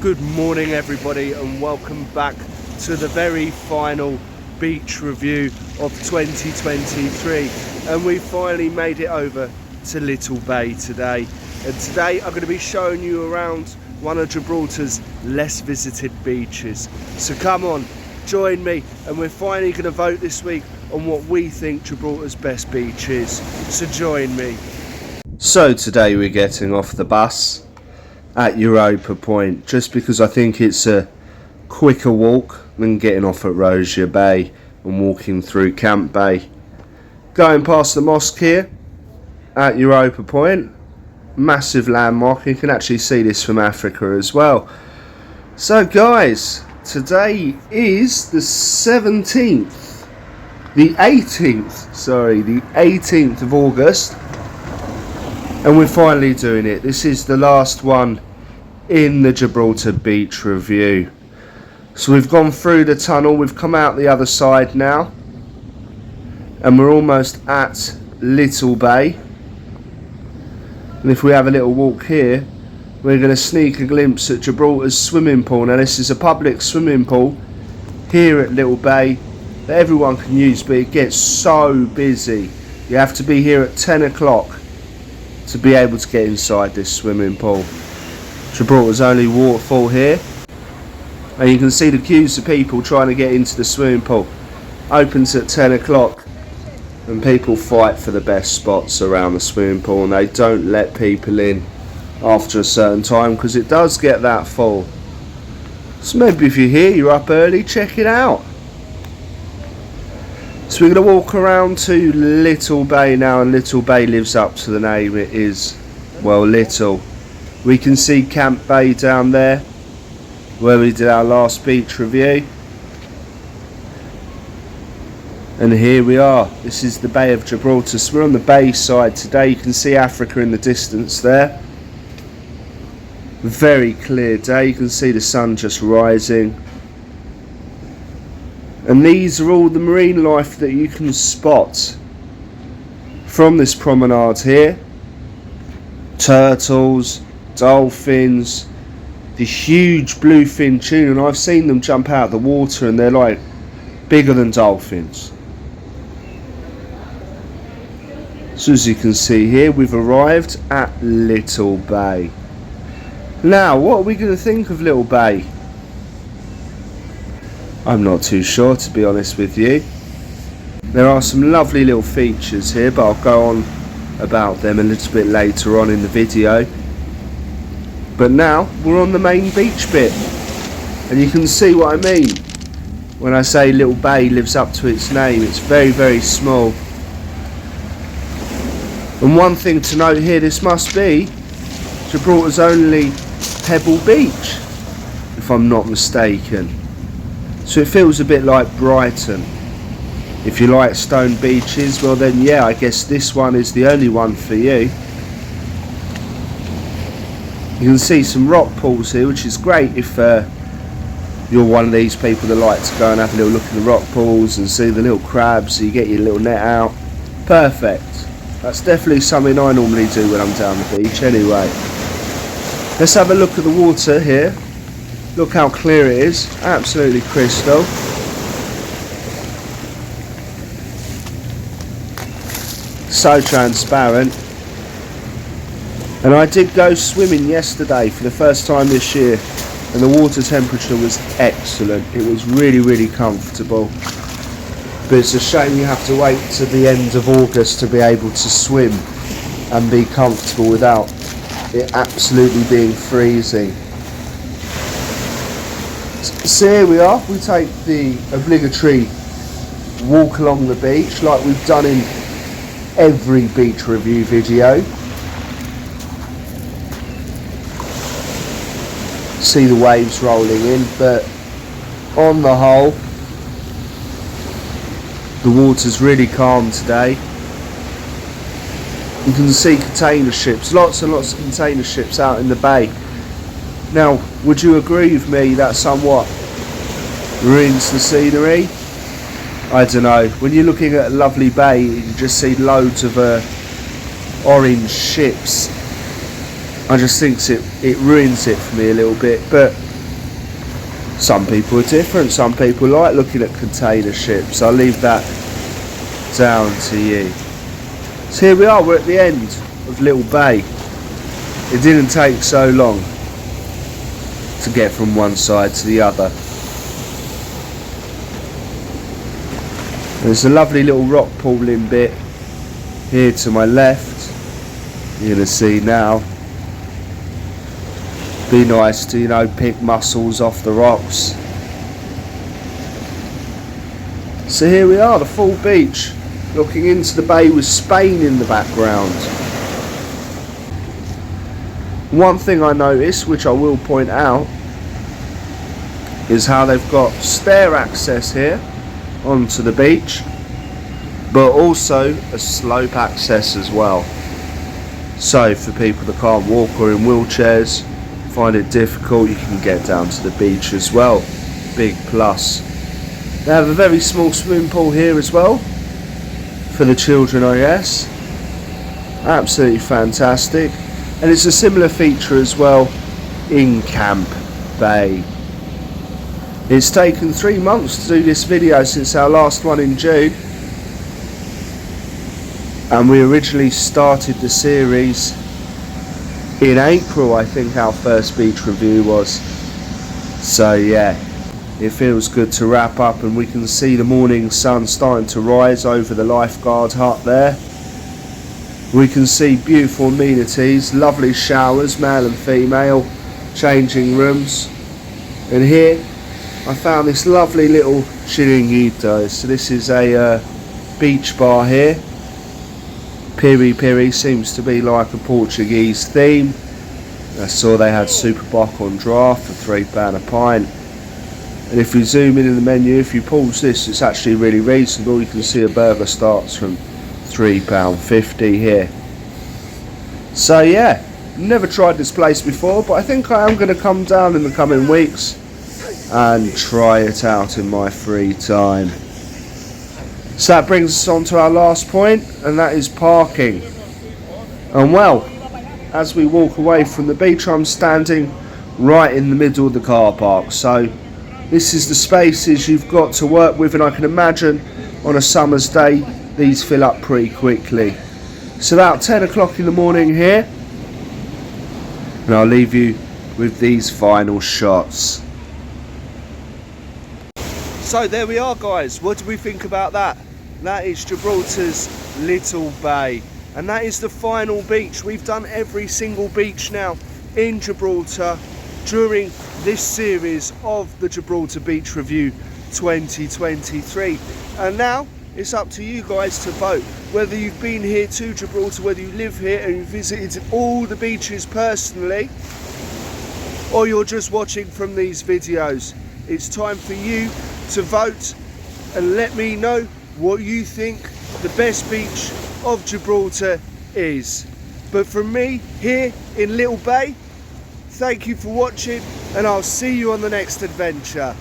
Good morning everybody, and welcome back to the very final beach review of 2023, and we finally made it over to Little Bay today. And today I'm going to be showing you around one of Gibraltar's less visited beaches. So come on, join me, and we're finally going to vote this week on what we think Gibraltar's best beach is. So join me. So today we're getting off the bus at Europa Point, just because I think it's a quicker walk than getting off at Rosier Bay and walking through Camp Bay. Going past the mosque here at Europa Point, massive landmark. You can actually see this from Africa as well. So guys, today is the 18th of August, and we're finally doing it. This is the last one in the Gibraltar Beach Review. So we've gone through the tunnel, we've come out the other side now, and we're almost at Little Bay. And if we have a little walk here, we're going to sneak a glimpse at Gibraltar's swimming pool. Now this is a public swimming pool here at Little Bay that everyone can use, but it gets so busy. You have to be here at 10 o'clock to be able to get inside this swimming pool. Gibraltar's only waterfall here, and you can see the queues of people trying to get into the swimming pool. Opens at 10 o'clock, and people fight for the best spots around the swimming pool, and they don't let people in after a certain time because it does get that full. So maybe if you're here, you're up early, check it out. So we're going to walk around to Little Bay now, and Little Bay lives up to the name. It is, well, little. We can see Camp Bay down there where we did our last beach review, and here we are. This is the Bay of Gibraltar. So we're on the bay side today. You can see Africa in the distance there. Very clear day. You can see the sun just rising. And these are all the marine life that you can spot from this promenade here. Turtles, dolphins, the huge bluefin tuna, and I've seen them jump out of the water and they're like bigger than dolphins. So as you can see here, we've arrived at Little Bay. Now, what are we going to think of Little Bay? I'm not too sure, to be honest with you. There are some lovely little features here, but I'll go on about them a little bit later on in the video. But now we're on the main beach bit, and you can see what I mean when I say Little Bay lives up to its name. It's very, very small. And one thing to note here, this must be Gibraltar's only pebble beach, if I'm not mistaken. So it feels a bit like Brighton. If you like stone beaches, well then yeah, I guess this one is the only one for you. You can see some rock pools here, which is great if you're one of these people that like to go and have a little look at the rock pools and see the little crabs, so you get your little net out. Perfect. That's definitely something I normally do when I'm down the beach anyway. Let's have a look at the water here. Look how clear it is, absolutely crystal. So transparent. And I did go swimming yesterday for the first time this year, and the water temperature was excellent. It was really, really comfortable. But it's a shame you have to wait to the end of August to be able to swim and be comfortable without it absolutely being freezing. So here we are, we take the obligatory walk along the beach like we've done in every beach review video. See the waves rolling in, but on the whole the water's really calm today. You can see container ships, lots and lots of container ships out in the bay. Now, would you agree with me that somewhat ruins the scenery? I don't know. When you're looking at a lovely bay, you just see loads of orange ships. I just think it ruins it for me a little bit. But Some people are different. Some people like looking at container ships. I'll leave that down to you. So here we are, we're at the end of Little Bay. It didn't take so long to get from one side to the other. There's a lovely little rock pooling bit here to my left. You're going to see now. Be nice to, you know, pick mussels off the rocks. So here we are, the full beach, looking into the bay with Spain in the background. One thing I noticed, which I will point out, is how they've got stair access here onto the beach, but also a slope access as well. So for people that can't walk or in wheelchairs, find it difficult, you can get down to the beach as well. Big plus. They have a very small swimming pool here as well for the children, I guess. Absolutely fantastic. And it's a similar feature as well in Camp Bay. It's taken 3 months to do this video since our last one in June, and we originally started the series in April. I think our first beach review was. So yeah, it feels good to wrap up, and we can see the morning sun starting to rise over the lifeguard hut there. We can see beautiful amenities, lovely showers, male and female, changing rooms. And here I found this lovely little chiringuito. So this is a beach bar here. Piri Piri seems to be like a Portuguese theme. I saw they had Super Bock on draft for £3 a pint. And if you zoom in the menu, if you pause this, it's actually really reasonable. You can see a burger starts from £3.50 here. So yeah, never tried this place before, but I think I am going to come down in the coming weeks and try it out in my free time. So that brings us on to our last point, and that is parking. And well, as we walk away from the beach, I'm standing right in the middle of the car park. So this is the spaces you've got to work with, and I can imagine on a summer's day these fill up pretty quickly. It's about 10 o'clock in the morning here, and I'll leave you with these final shots. So there we are, guys. What do we think about that? That is Gibraltar's Little Bay, and that is the final beach. We've done every single beach now in Gibraltar during this series of the Gibraltar Beach Review 2023, and now it's up to you guys to vote whether you've been here to Gibraltar, whether you live here and you've visited all the beaches personally, or you're just watching from these videos. It's time for you to vote and let me know what you think the best beach of Gibraltar is. But from me here in Little Bay, thank you for watching, and I'll see you on the next adventure.